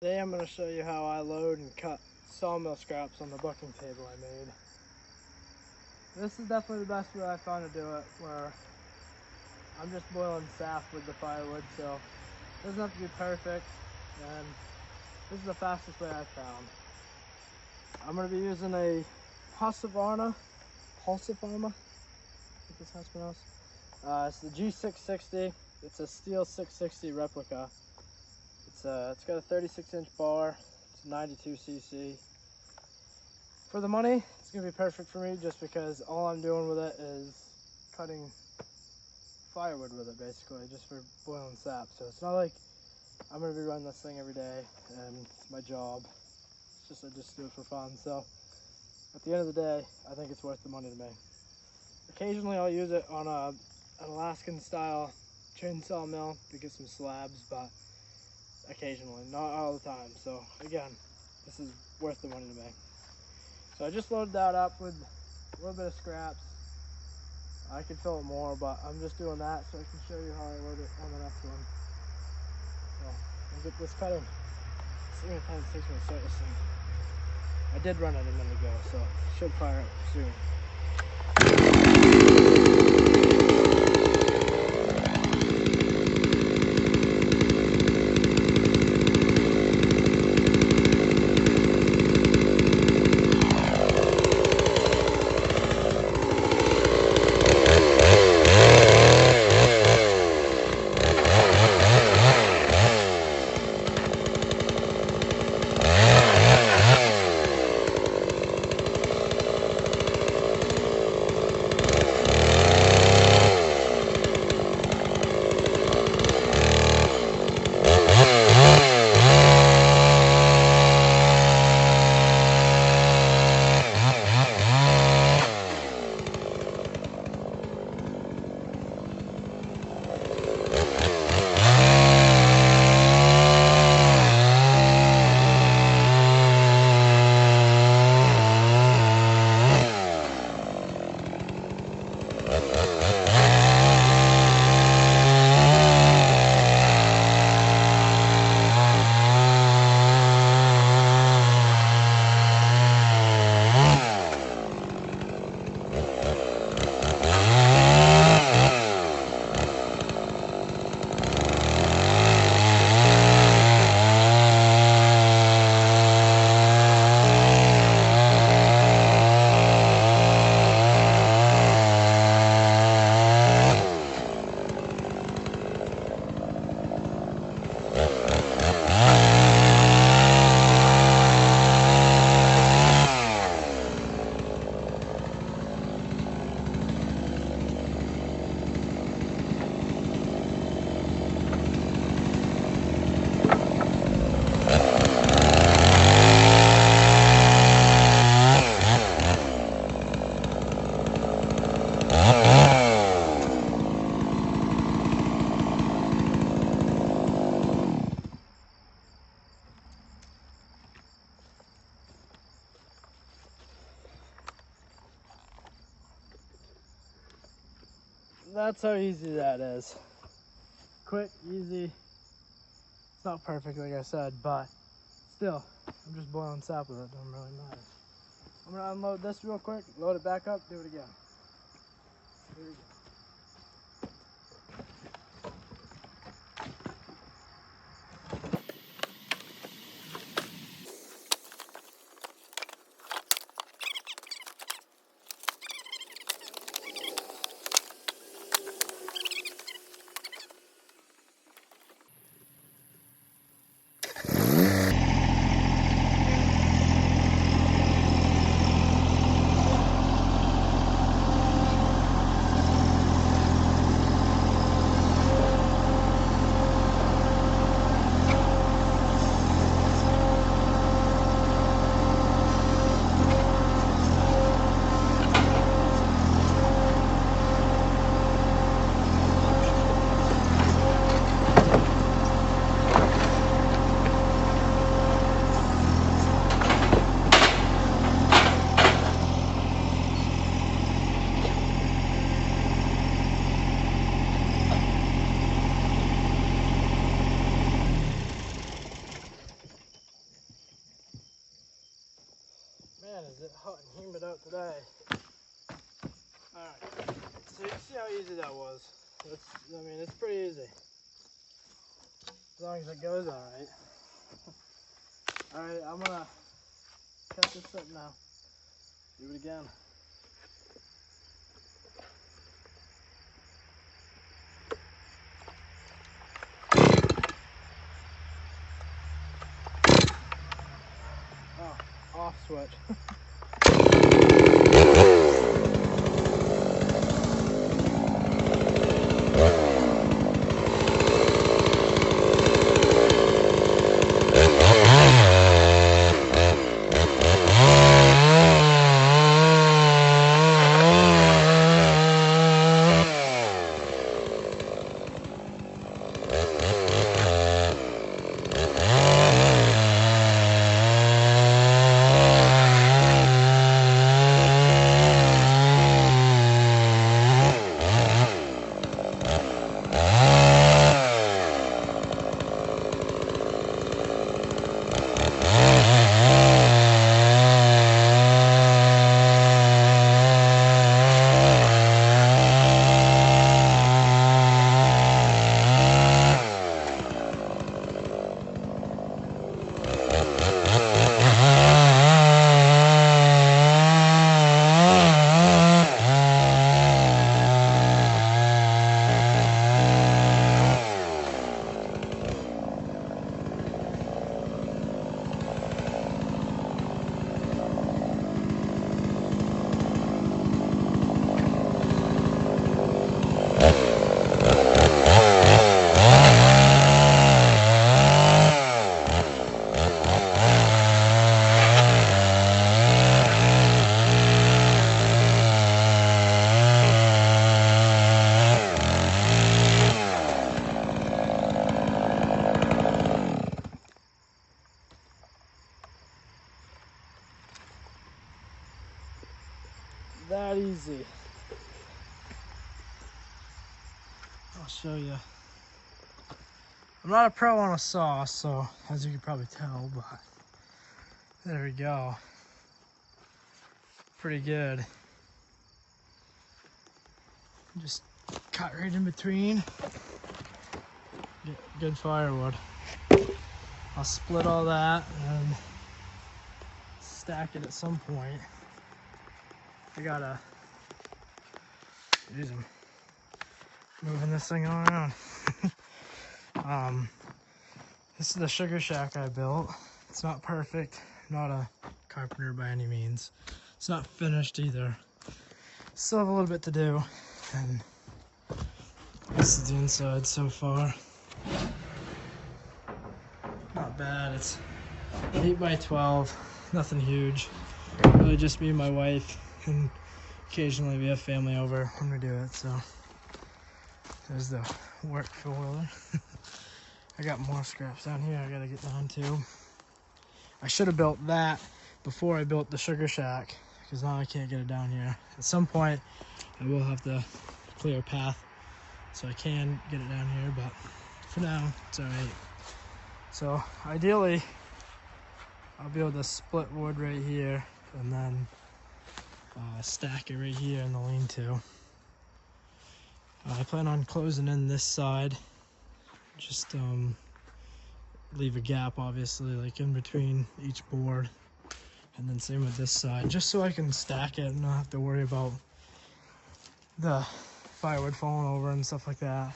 Today I'm going to show you how I load and cut sawmill scraps on the bucking table I made. This is definitely the best way I found to do it, where I'm just boiling sap with the firewood, so it doesn't have to be perfect, and this is the fastest way I've found. I'm going to be using a Holzfforma, I think that's how it's pronounced. It's the g660. It's a steel 660 replica. It's got a 36-inch bar. It's 92 cc. For the money, it's gonna be perfect for me, just because all I'm doing with it is cutting firewood with it, basically, just for boiling sap. So it's not like I'm gonna be running this thing every day and it's my job. It's just I just do it for fun. So at the end of the day, I think it's worth the money to me. Occasionally I'll use it on an Alaskan style chainsaw mill to get some slabs, but occasionally, not all the time. So again, this is worth the money to me. So I just loaded that up with a little bit of scraps. I could fill it more, but I'm just doing that so I can show you how I load it on the next one. So I'll get this cutting. See how many times it takes me to start this thing. I did run it a minute ago, so it should fire up soon. That's how easy that is. Quick, easy. It's not perfect, like I said, but still, I'm just boiling sap with it. Doesn't really matter. I'm gonna unload this real quick, load it back up, do it again. Here we go. is it hot and humid out today. Alright, so you see how easy that was. I mean, it's pretty easy. As long as it goes alright. Alright, I'm gonna cut this up now. Do it again. Oh, off switch. That easy. I'll show you. I'm not a pro on a saw, so as you can probably tell, but there we go. Pretty good. Just cut right in between. Get good firewood. I'll split all that and stack it at some point. I gotta use them. Moving this thing all around. This is the sugar shack I built. It's not perfect. I'm not a carpenter by any means. It's not finished either. Still have a little bit to do. And this is the inside so far. Not bad. It's 8 by 12. Nothing huge. Really just me and my wife. And occasionally we have family over when we do it, so there's the work four-wheeler. I got more scraps down here I gotta get down to. I should have built that before I built the sugar shack, because now I can't get it down here. At some point I will have to clear a path so I can get it down here, but for now it's alright. So ideally I'll be able to split wood right here and then stack it right here in the lean-to. I plan on closing in this side, just leave a gap obviously like in between each board, and then same with this side, just so I can stack it and not have to worry about the firewood falling over and stuff like that.